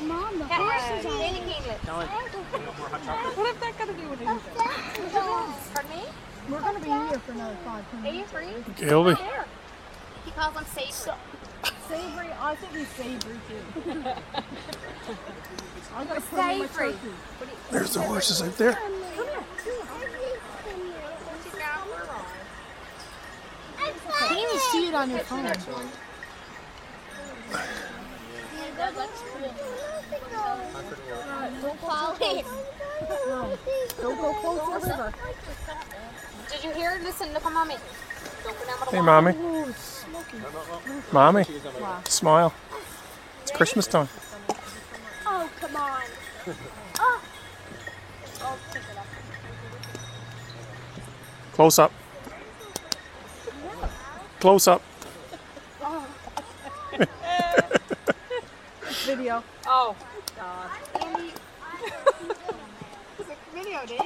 Mom, the horses are What if that got to do with anything? Pardon me? We're going to be here for another 5 Are minutes. you free? Gilby. He calls them savory. Savory, I think he's savory too. I'm going to put him in my Savory. turkey. There's the horses out there. You can't even see it on your phone. Don't fall in. Don't go close to the river. Did you hear? Listen, look at mommy. Don't go down by the Hey, wall. mommy. Oh, it's smoky. Mommy. Smile. It's Christmas time. Oh, come on. Oh. Oh, pick it up. Close up. Close up. Video. Oh, God. Andy. Video, dude.